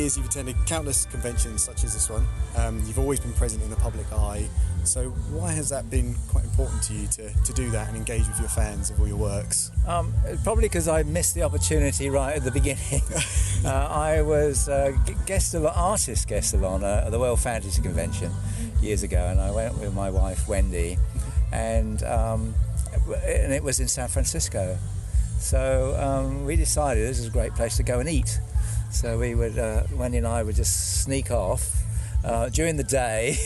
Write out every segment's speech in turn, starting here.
years, you've attended countless conventions such as this one. You've always been present in the public eye. So why has that been quite important to you to do that and engage with your fans of all your works? Probably because I missed the opportunity right at the beginning. I was artist guest salon at the World Fantasy Convention years ago, and I went with my wife Wendy, and it was in San Francisco. So we decided this is a great place to go and eat. So Wendy and I would just sneak off. During the day,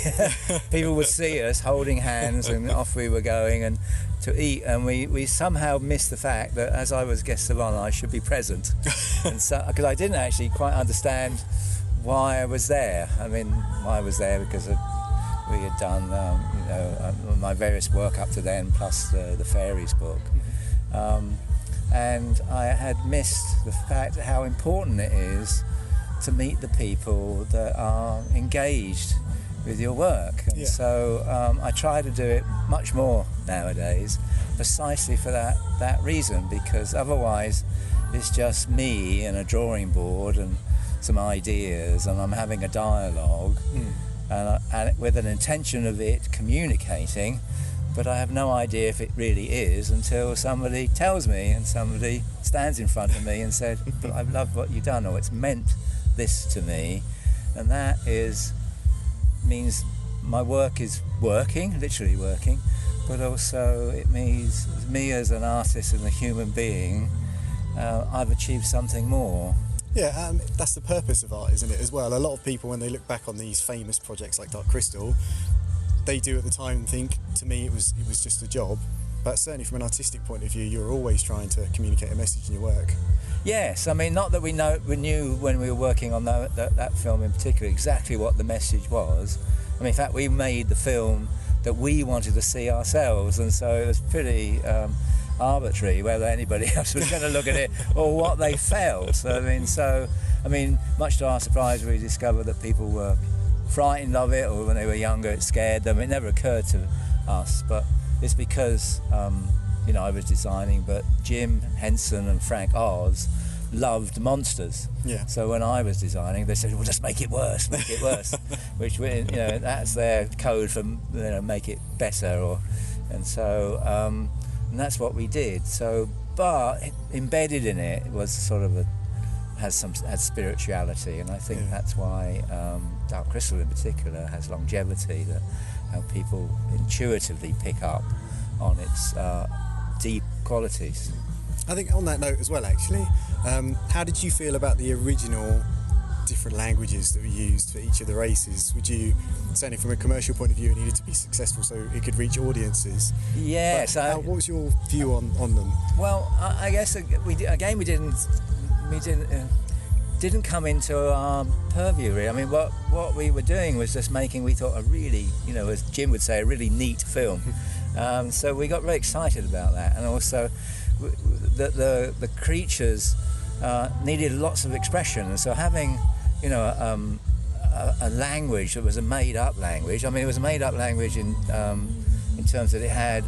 people would see us holding hands, and off we were going and to eat. And we somehow missed the fact that as I was guest salon, I should be present, and so because I didn't actually quite understand why I was there. I mean, why I was there because we had done my various work up to then, plus the Fairies book, and I had missed the fact how important it is to meet the people that are engaged with your work. And so I try to do it much more nowadays, precisely for that reason, because otherwise it's just me and a drawing board and some ideas, and I'm having a dialogue and with an intention of it communicating, but I have no idea if it really is until somebody tells me, and somebody stands in front of me and said, "But I've loved what you've done," or "It's meant this to me," and that means my work is working, literally working, but also it means me as an artist and a human being, I've achieved something more. Yeah, that's the purpose of art, isn't it, as well? A lot of people, when they look back on these famous projects like Dark Crystal, they do at the time think, to me, it was just a job. But certainly from an artistic point of view, you're always trying to communicate a message in your work. Yes, I mean, not that we knew when we were working on that film in particular exactly what the message was. I mean, in fact, we made the film that we wanted to see ourselves, and so it was pretty arbitrary whether anybody else was going to look at it or what they felt. I mean, much to our surprise, we discovered that people were frightened of it, or when they were younger, it scared them. It never occurred to us, but it's because I was designing, but Jim Henson and Frank Oz loved monsters. Yeah. So when I was designing, they said, "Well, just make it worse," which that's their code for make it better, and that's what we did. So, but embedded in it was sort of had spirituality, and I think that's why Dark Crystal in particular has longevity, that how people intuitively pick up on its deep qualities. I think on that note as well, actually, how did you feel about the original different languages that were used for each of the races? Would you, certainly from a commercial point of view, it needed to be successful so it could reach audiences? Yes. What was your view on them? Well, I guess we didn't come into our purview, really. I mean, what we were doing was just making, we thought, a really, as Jim would say, a really neat film. So we got very excited about that, and also the creatures needed lots of expression, and so having a language that was a made-up language. I mean, it was a made-up language in terms that it had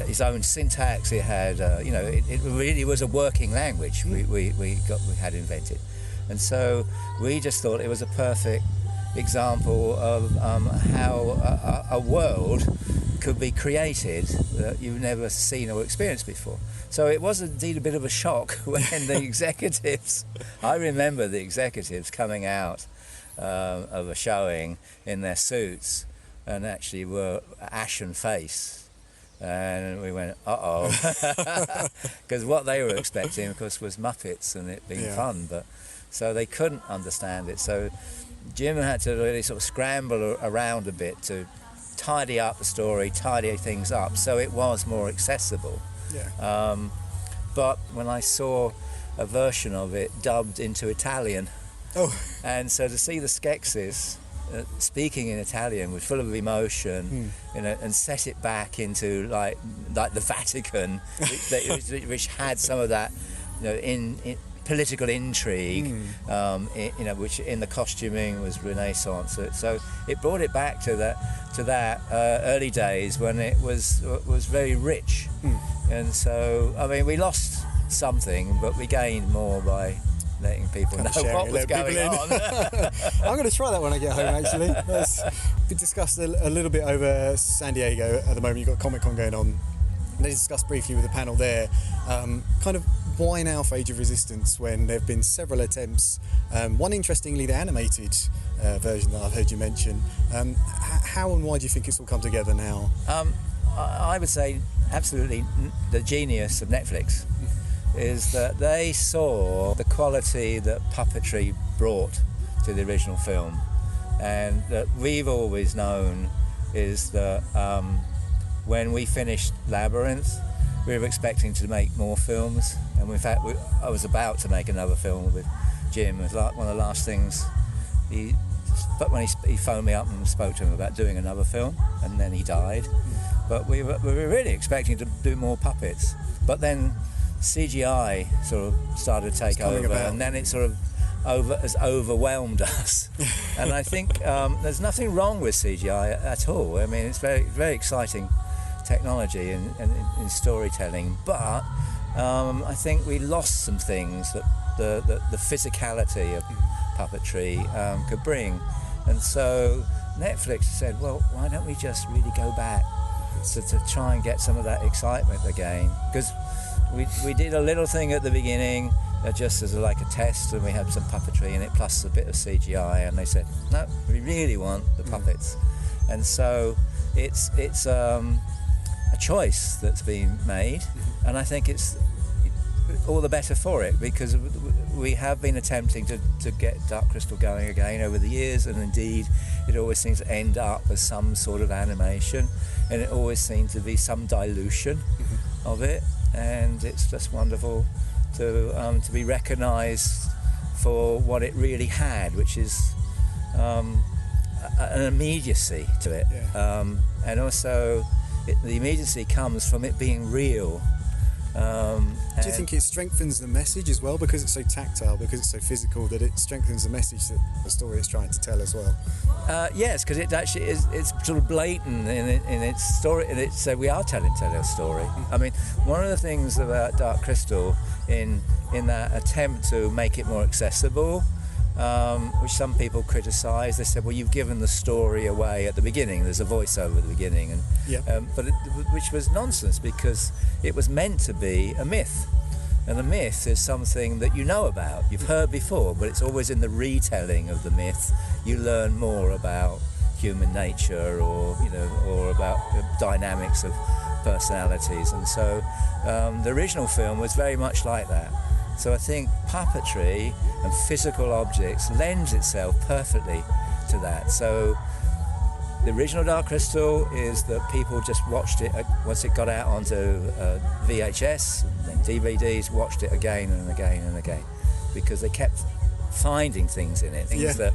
its own syntax. It had it really was a working language we had invented, and so we just thought it was a perfect example of how a world could be created that you've never seen or experienced before. So it was indeed a bit of a shock when the executives, I remember the executives coming out of a showing in their suits and actually were ashen-faced. And we went, uh-oh, because what they were expecting, of course, was Muppets and it being fun, but so they couldn't understand it. So Jim had to really sort of scramble around a bit to tidy up the story, tidy things up, so it was more accessible. Yeah. But when I saw a version of it dubbed into Italian, and so to see the Skeksis speaking in Italian was full of emotion, and set it back into like the Vatican, which had some of that, in political intrigue, which in the costuming was Renaissance. So it brought it back to that early days when it was very rich, and so I mean we lost something, but we gained more by letting people know what was going on. I'm going to try that when I get home, actually. We discussed a little bit over San Diego at the moment. You've got Comic-Con going on. They discussed briefly with the panel there, kind of why now for Age of Resistance when there have been several attempts. One, interestingly, the animated version that I've heard you mention. How and why do you think it's all come together now? I would say absolutely the genius of Netflix is that they saw the quality that puppetry brought to the original film, and that we've always known is that when we finished Labyrinth, we were expecting to make more films, and in fact I was about to make another film with Jim. It was like one of the last things but when he phoned me up and spoke to him about doing another film, and then he died. But we were really expecting to do more puppets, but then CGI sort of started to take over, and then it sort of has overwhelmed us. And I think there's nothing wrong with CGI at all. I mean, it's very, very exciting technology in storytelling, but I think we lost some things that the physicality of puppetry could bring. And so Netflix said, well, why don't we just really go back to try and get some of that excitement again? Because we did a little thing at the beginning just as like a test, and we had some puppetry in it plus a bit of CGI, and they said, no, we really want the puppets. And so it's a choice that's been made, and I think it's all the better for it, because we have been attempting to get Dark Crystal going again over the years, and indeed it always seems to end up as some sort of animation, and it always seems to be some dilution of it, and it's just wonderful to be recognised for what it really had, which is an immediacy to it, and also the immediacy comes from it being real. Do you think it strengthens the message as well, because it's so tactile, because it's so physical, that it strengthens the message that the story is trying to tell as well? Yes, because it actually is. It's sort of blatant in its story. So we are telling a story. I mean, one of the things about Dark Crystal in that attempt to make it more accessible, which some people criticise, they said, well, you've given the story away at the beginning. There's a voiceover at the beginning, and which was nonsense, because it was meant to be a myth, and a myth is something that you know about, you've heard before, but it's always in the retelling of the myth you learn more about human nature, or about the dynamics of personalities. And so the original film was very much like that. So I think puppetry and physical objects lends itself perfectly to that. So the original Dark Crystal is that people just watched it once it got out onto VHS, and then DVDs, watched it again and again and again, because they kept finding things in it, things that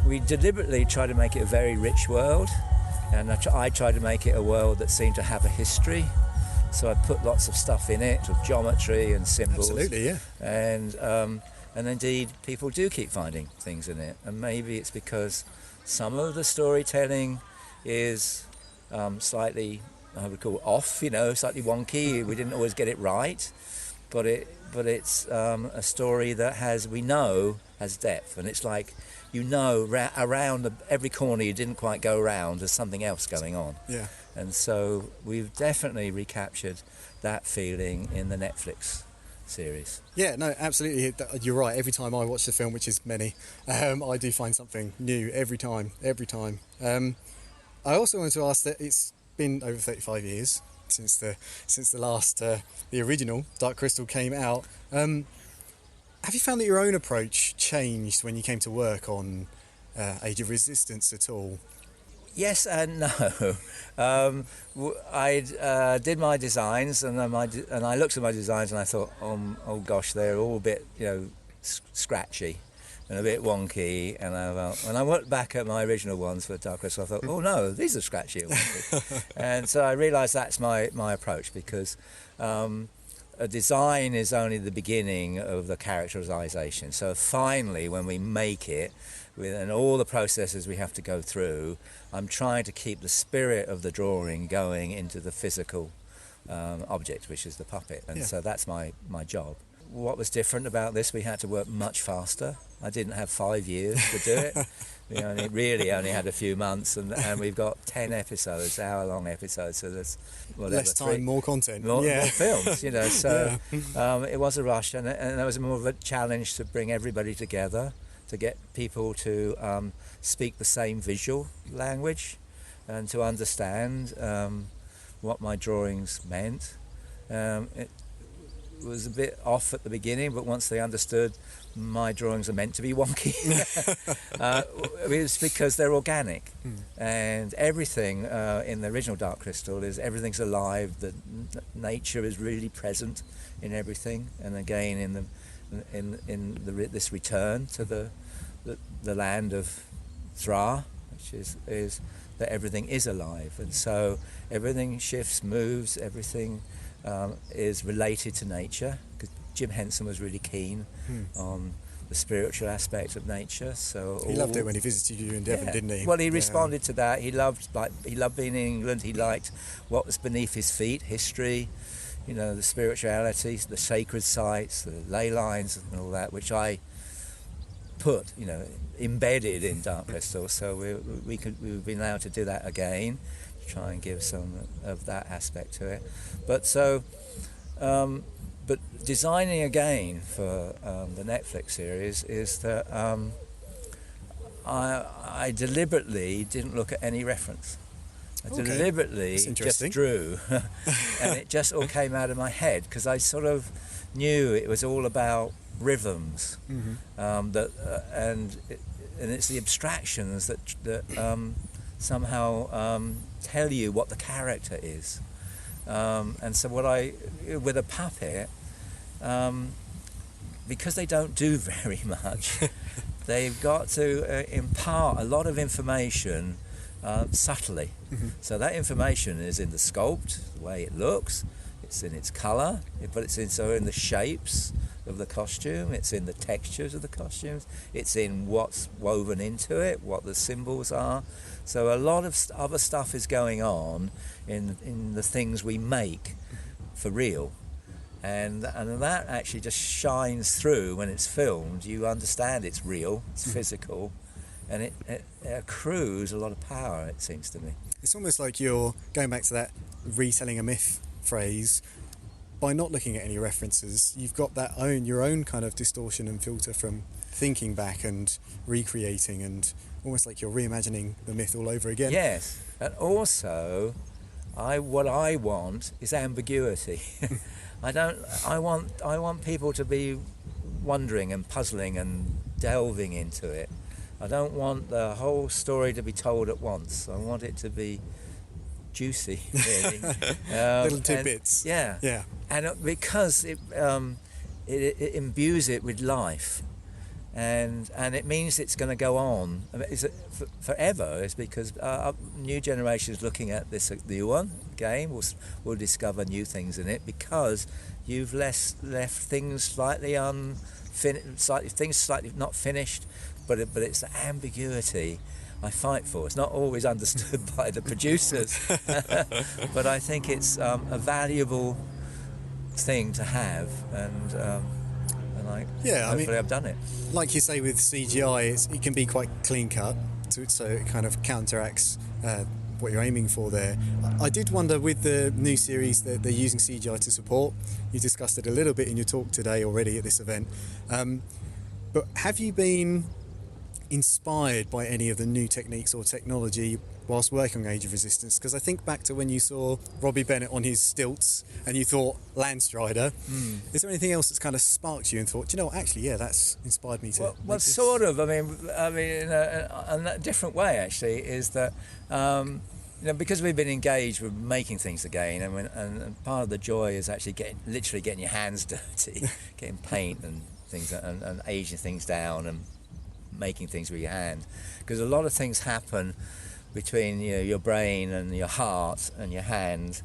we deliberately try to make it a very rich world, and I tried to make it a world that seemed to have a history. So I put lots of stuff in it, of geometry and symbols. Absolutely, yeah. And indeed, people do keep finding things in it. And maybe it's because some of the storytelling is slightly, I would call off, slightly wonky. We didn't always get it right, but it's a story that we know has depth, and it's like, around every corner you didn't quite go around, there's something else going on. Yeah. And so we've definitely recaptured that feeling in the Netflix series. Yeah, no, absolutely. You're right. Every time I watch the film, which is many, I do find something new every time. I also wanted to ask that it's been over 35 years since the last, the original Dark Crystal came out. Have you found that your own approach changed when you came to work on Age of Resistance at all? Yes and no. I did my designs, and I looked at my designs and I thought, oh gosh, they're all a bit, scratchy and a bit wonky. And when I looked back at my original ones for Dark Crystal, I thought, oh no, these are scratchy and wonky. And so I realised that's my approach, because a design is only the beginning of the characterisation. So finally, when we make it, and all the processes we have to go through, I'm trying to keep the spirit of the drawing going into the physical object, which is the puppet. And so that's my job. what was different about this, we had to work much faster. I didn't have 5 years to do it. We really only had a few months, and we've got 10 episodes, hour-long episodes, so there's whatever, less time, more content, more films, so it was a rush, and there was more of a challenge to bring everybody together, to get people to speak the same visual language and to understand what my drawings meant. It was a bit off at the beginning, but once they understood my drawings are meant to be wonky, it's because they're organic. And everything in the original Dark Crystal is everything's alive, that nature is really present in everything. And again in this return to the land of Thra, which is that everything is alive, and so everything shifts, moves, everything is related to nature, because Jim Henson was really keen on the spiritual aspect of nature. So he loved it when he visited you in Devon, didn't he? Well, he responded to that. He loved being in England. He liked what was beneath his feet, history, the spirituality, the sacred sites, the ley lines, and all that, which I put, embedded in Dark Crystal. So we've been allowed to do that again, try and give some of that aspect to it. But designing again for the Netflix series is that I deliberately didn't look at any reference. I deliberately just drew, and it just all came out of my head, because I sort of knew it was all about rhythms, and it's the abstractions that somehow tell you what the character is. And so with a puppet, because they don't do very much, they've got to impart a lot of information subtly. So that information is in the sculpt, the way it looks, it's in its colour, but it's in the shapes of the costume, it's in the textures of the costumes, it's in what's woven into it, what the symbols are. So a lot of other stuff is going on in the things we make for real, and that actually just shines through when it's filmed. You understand it's real, it's physical, and it accrues a lot of power, it seems to me. It's almost like you're going back to that retelling a myth phrase. By not looking at any references, you've got your own kind of distortion and filter from thinking back and recreating, and almost like you're reimagining the myth all over again. Yes, and also what I want is ambiguity. I want people to be wondering and puzzling and delving into it. I don't want the whole story to be told at once. I want it to be juicy, really. Little tidbits. Yeah. And because it imbues it with life, and it means it's going to go on. I mean, forever. It's because new generations looking at this new one game will discover new things in it, because you've left things slightly slightly not finished, but it's the ambiguity I fight for. It's not always understood by the producers, but I think it's a valuable thing to have, and hopefully I've done it. Like you say with CGI, it can be quite clean cut, so it kind of counteracts what you're aiming for there. I did wonder, with the new series that they're using CGI to support, you discussed it a little bit in your talk today already at this event, but have you been inspired by any of the new techniques or technology whilst working on Age of Resistance? Because I think back to when you saw Robbie Bennett on his stilts and you thought Landstrider. Is there anything else that's kind of sparked you and thought, actually, that's inspired me to? Well, sort of. I mean, in a different way, actually, is that because we've been engaged with making things again, and part of the joy is actually literally getting your hands dirty, getting paint and things, and aging things down and making things with your hand, because a lot of things happen between your brain and your heart and your hand,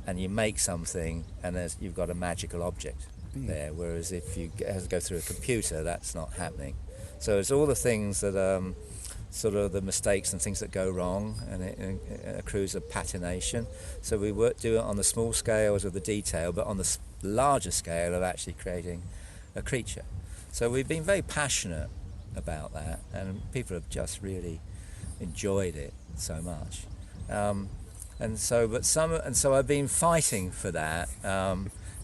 and you make something, and you've got a magical object there, whereas if you have to go through a computer, that's not happening. So it's all the things that sort of the mistakes and things that go wrong, and it accrues a patination. So we do it on the small scales of the detail, but on the larger scale of actually creating a creature. So we've been very passionate about that, and people have just really enjoyed it so much. And so I've been fighting for that,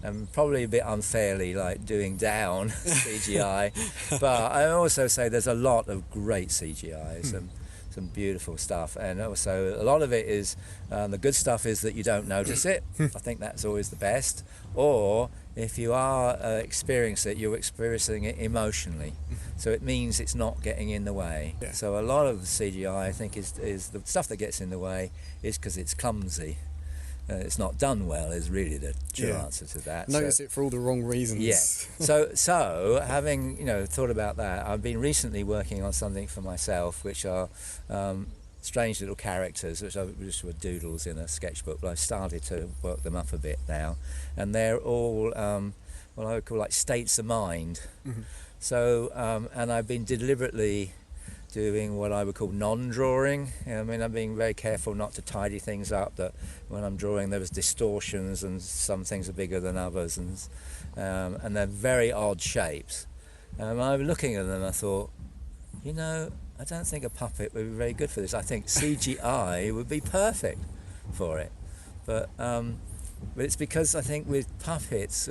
and probably a bit unfairly, like doing down CGI. But I also say there's a lot of great CGI, some beautiful stuff, and also a lot of it is the good stuff is that you don't notice it. I think that's always the best. Or if you are experiencing it, you're experiencing it emotionally, so it means it's not getting in the way. Yeah. So a lot of the CGI, I think, is the stuff that gets in the way is because it's clumsy. It's not done well is really the true answer to that. Notice it for all the wrong reasons. Yeah. So having thought about that, I've been recently working on something for myself, which are strange little characters, which were doodles in a sketchbook, but I've started to work them up a bit now, and they're all what I would call like states of mind. So and I've been deliberately doing what I would call non-drawing. I mean, I'm being very careful not to tidy things up, that when I'm drawing there was distortions and some things are bigger than others, and they're very odd shapes. I'm looking at them, I thought, I don't think a puppet would be very good for this. I think CGI would be perfect for it. But it's because I think with puppets,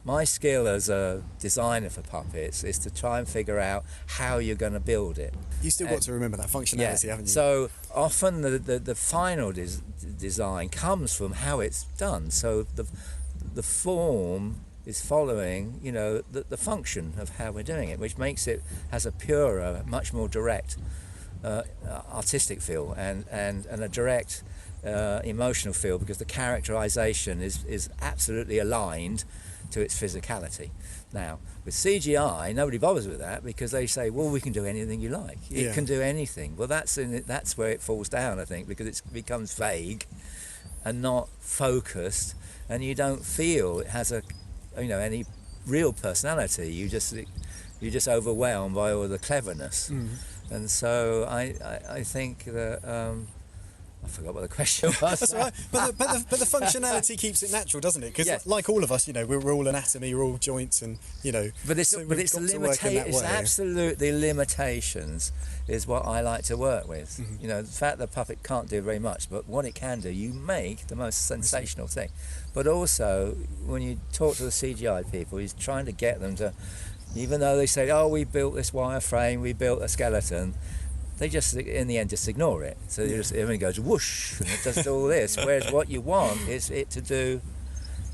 my skill as a designer for puppets is to try and figure out how you're going to build it. You still got to remember that functionality, haven't you? So often the final design comes from how it's done. So the form is following, the function of how we're doing it, which makes it has a purer, much more direct artistic feel and a direct emotional feel, because the characterization is absolutely aligned to its physicality. Now, with CGI, nobody bothers with that because they say, well, we can do anything you like. It can do anything. Well, that's where it falls down, I think, because it becomes vague and not focused, and you don't feel it has any real personality. You just overwhelmed by all the cleverness. And so I think that I forgot what the question was. That's right. But the functionality keeps it natural, doesn't it? Because like all of us, we're all anatomy, we're all joints, and But it's absolutely limitations is what I like to work with. The fact that puppet can't do very much, but what it can do, you make the most sensational thing. But also, when you talk to the CGI people, he's trying to get them to, even though they say, "Oh, we built this wireframe, we built a skeleton," they just, in the end, just ignore it. So everything goes whoosh, and it does all this. Whereas what you want is it to do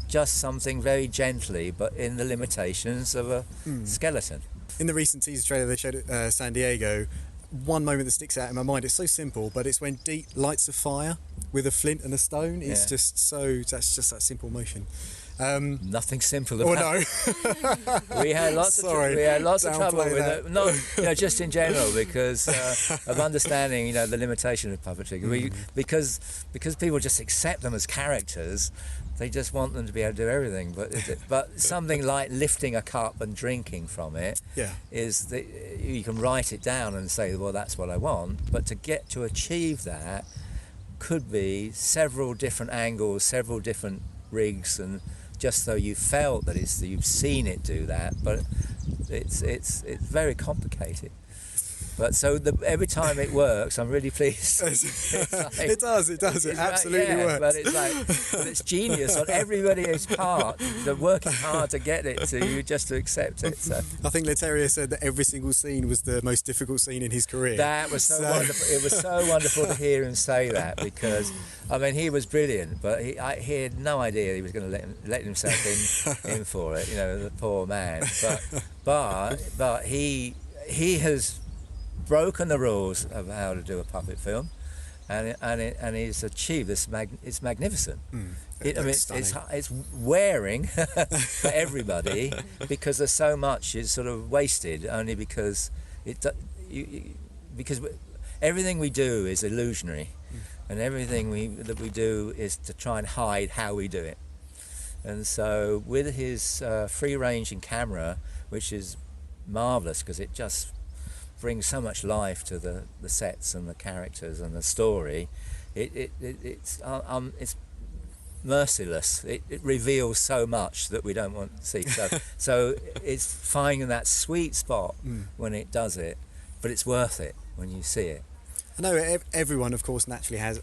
just something very gently, but in the limitations of a skeleton. In the recent teaser trailer they showed at San Diego, one moment that sticks out in my mind, it's so simple, but it's when Deep lights a fire with a flint and a stone. It's just that's just that simple motion. Nothing simple about it. We had lots of trouble with it. No, just in general, because of understanding, the limitation of puppetry. Because people just accept them as characters, they just want them to be able to do everything. But something like lifting a cup and drinking from it is that you can write it down and say, well, that's what I want. But to achieve that could be several different angles, several different rigs, and just so you felt that you've seen it do that, but it's very complicated. But so every time it works, I'm really pleased. It does. It absolutely works. But it's genius on everybody's part. They're working hard to get it to you, just to accept it. So. I think Leterrier said that every single scene was the most difficult scene in his career. That was so wonderful. It was so wonderful to hear him say that, because he was brilliant, but he had no idea he was going to let himself in for it. The poor man. But he has broken the rules of how to do a puppet film, and he's achieved this. It's magnificent. It's wearing for everybody, because there's so much is sort of wasted only because because everything we do is illusionary, and everything that we do is to try and hide how we do it. And so with his free-ranging camera, which is marvelous because it just brings so much life to the sets and the characters and the story. It's merciless. It reveals so much that we don't want to see. So it's finding that sweet spot when it does it, but it's worth it when you see it. I know everyone, of course, naturally has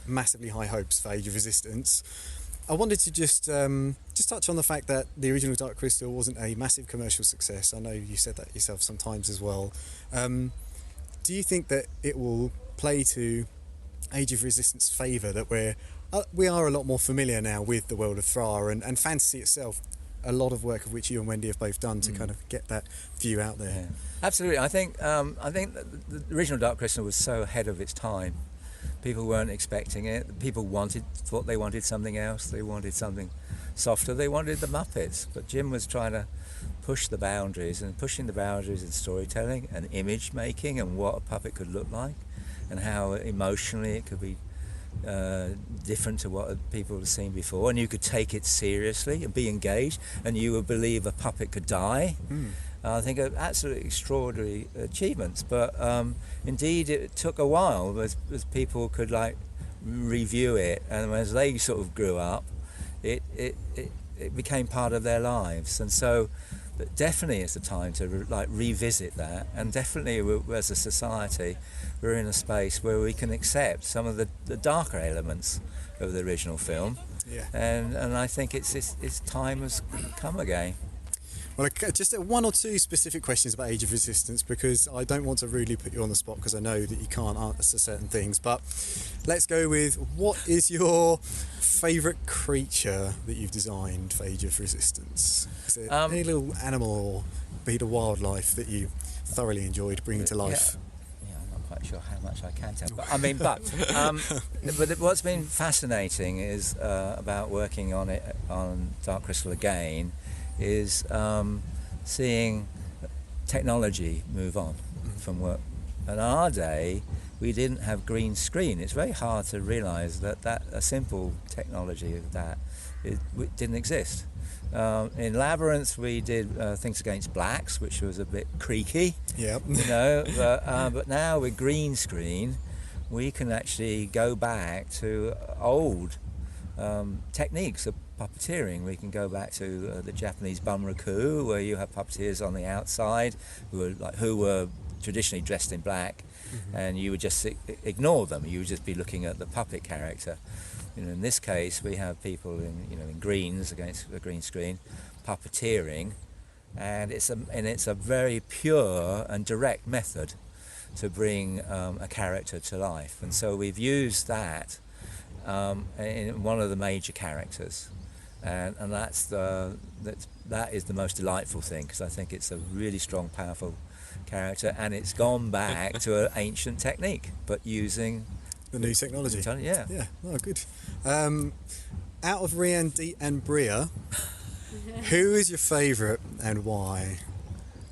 massively high hopes for Age of Resistance. I wanted to just touch on the fact that the original Dark Crystal wasn't a massive commercial success. I know you said that yourself sometimes as well. Do you think that it will play to Age of Resistance favour, that we are a lot more familiar now with the world of Thra and fantasy itself, a lot of work of which you and Wendy have both done to kind of get that view out there? Yeah. Absolutely. I think that the original Dark Crystal was so ahead of its time. People weren't expecting it. People thought they wanted something else. They wanted something softer. They wanted the Muppets. But Jim was trying to push the boundaries, and pushing the boundaries in storytelling and image making and what a puppet could look like and how emotionally it could be different to what people had seen before, and you could take it seriously and be engaged, and you would believe a puppet could die. I think absolutely extraordinary achievements, but indeed it took a while as people could review it, and as they sort of grew up, it became part of their lives. And so but definitely it's a time to revisit that, and definitely as a society we're in a space where we can accept some of the darker elements of the original film. And I think its time has come again. Well, just one or two specific questions about Age of Resistance, because I don't want to rudely put you on the spot, because I know that you can't answer certain things. But let's go with, what is your favourite creature that you've designed for Age of Resistance? Is it any little animal or bit of wildlife that you thoroughly enjoyed bringing to life? Yeah, I'm not quite sure how much I can tell. But what's been fascinating is about working on Dark Crystal again is seeing technology move on from work. In our day, we didn't have green screen. It's very hard to realise that a simple technology of that it didn't exist. In Labyrinth, we did Things Against Blacks, which was a bit creaky. Yep. But now with green screen, we can actually go back to old techniques of puppeteering. We can go back to the Japanese bunraku, where you have puppeteers on the outside who were traditionally dressed in black, and you would just ignore them. You would just be looking at the puppet character. In this case, we have people in greens against a green screen, puppeteering, and it's a very pure and direct method to bring a character to life. And so we've used that in one of the major characters, and that is the most delightful thing, because I think it's a really strong, powerful character, and it's gone back to an ancient technique, but using the new technology. Yeah. Oh, good. Out of Rian, Deet and Bria, who is your favourite and why?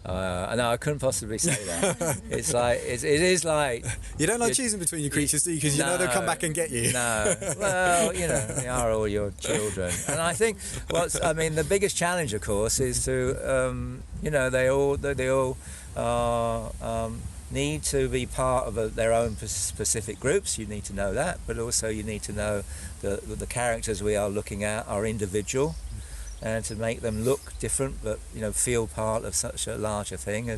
No, I couldn't possibly say that. It is like you don't like choosing between your creatures, do you? Because you know they'll come back and get you. No, well, they are all your children, and I think the biggest challenge, of course, is to they all need to be part of their own specific groups. You need to know that, but also you need to know the characters we are looking at are individual. And to make them look different, but feel part of such a larger thing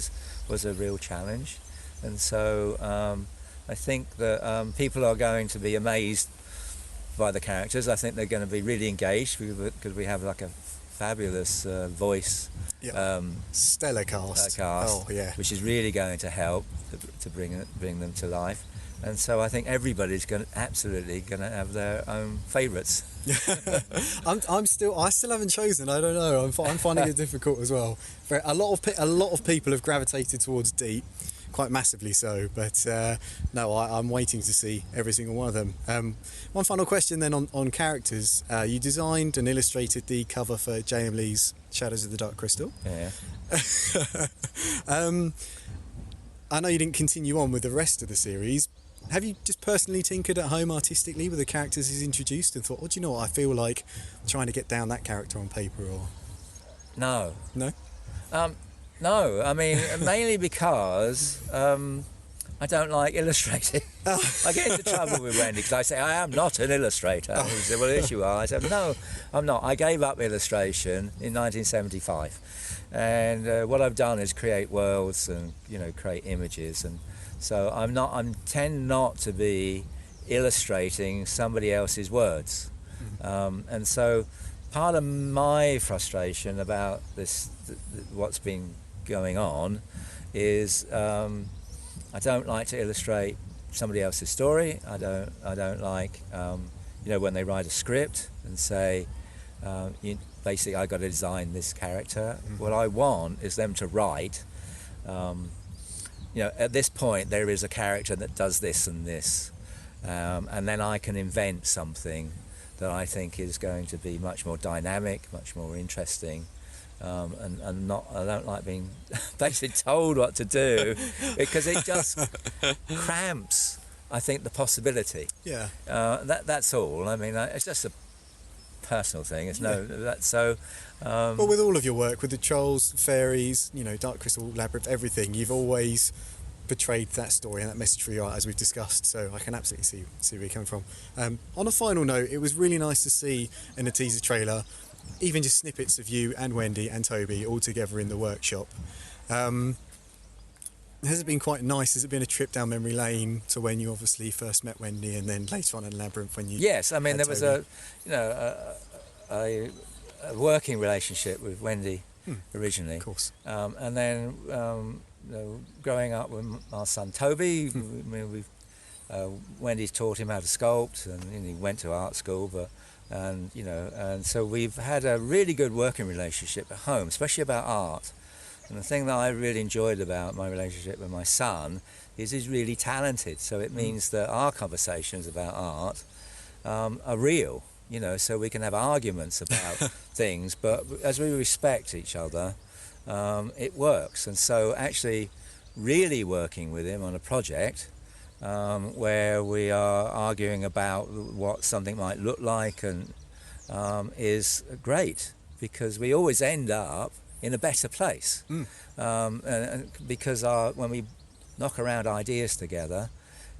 was a real challenge. And so I think that people are going to be amazed by the characters. I think they're going to be really engaged because we have like a fabulous voice, stellar cast. Which is really going to help to bring them to life. And so I think everybody's absolutely going to have their own favourites. I still haven't chosen. I don't know. I'm finding it difficult as well. A lot of people have gravitated towards Deep, quite massively so. But no, I'm waiting to see every single one of them. One final question then on characters. You designed and illustrated the cover for J.M. Lee's Shadows of the Dark Crystal. Yeah. I know you didn't continue on with the rest of the series. Have you just personally tinkered at home artistically with the characters he's introduced and thought, do you know what, I feel like trying to get down that character on paper? Or No. No, I mean, mainly because I don't like illustrating. I get into trouble with Wendy because I say, I am not an illustrator. And he said, well, yes, you are. I said, no, I'm not. I gave up illustration in 1975. And what I've done is create worlds and, create images. And so I tend not to be illustrating somebody else's words. And so part of my frustration about this, what's been going on, is I don't like to illustrate somebody else's story. I don't like when they write a script and say basically I got to design this character. What I want is them to write at this point there is a character that does this and this, and then I can invent something that I think is going to be much more dynamic, much more interesting. And I don't like being basically told what to do, because it just cramps, I think, the possibility. Yeah. That's all. I mean, it's just a personal thing. It's Well, with all of your work, with the trolls, fairies, Dark Crystal, Labyrinth, everything, you've always portrayed that story and that message for your art, as we've discussed. So I can absolutely see where you're coming from. On a final note, it was really nice to see in the teaser trailer even just snippets of you and Wendy and Toby all together in the workshop. Has it been quite nice? Has it been a trip down memory lane to when you obviously first met Wendy, and then later on in Labyrinth when you... Yes, I mean, there was Toby? a working relationship with Wendy originally. Of course. And then growing up with our son Toby, Wendy's taught him how to sculpt, and he went to art school, and so we've had a really good working relationship at home, especially about art. And the thing that I really enjoyed about my relationship with my son is he's really talented, so it means that our conversations about art are real, so we can have arguments about things, but as we respect each other, it works. And so actually really working with him on a project where we are arguing about what something might look like, and is great, because we always end up in a better place. And because when we knock around ideas together,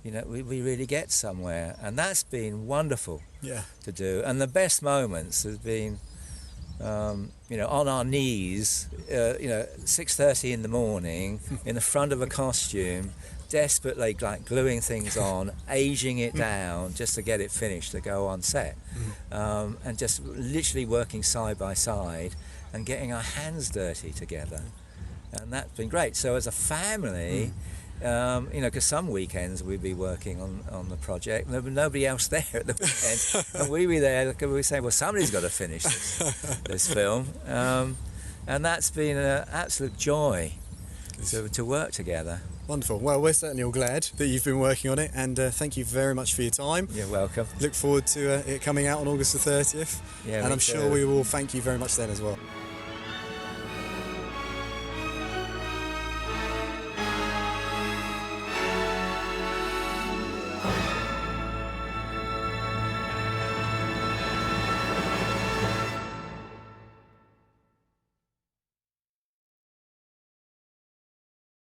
we really get somewhere, and that's been wonderful to do. And the best moments have been on our knees, 6:30 in the morning in the front of a costume, desperately gluing things on, aging it down just to get it finished to go on set, and just literally working side by side and getting our hands dirty together, and that's been great. So as a family, because some weekends we'd be working on the project and there would be nobody else there at the weekend, and we'd be there, we say, well, somebody's got to finish this film, and that's been an absolute joy to work together. Wonderful. Well, we're certainly all glad that you've been working on it, and thank you very much for your time. You're welcome. Look forward to it coming out on August the 30th, and I'm sure we will thank you very much then as well.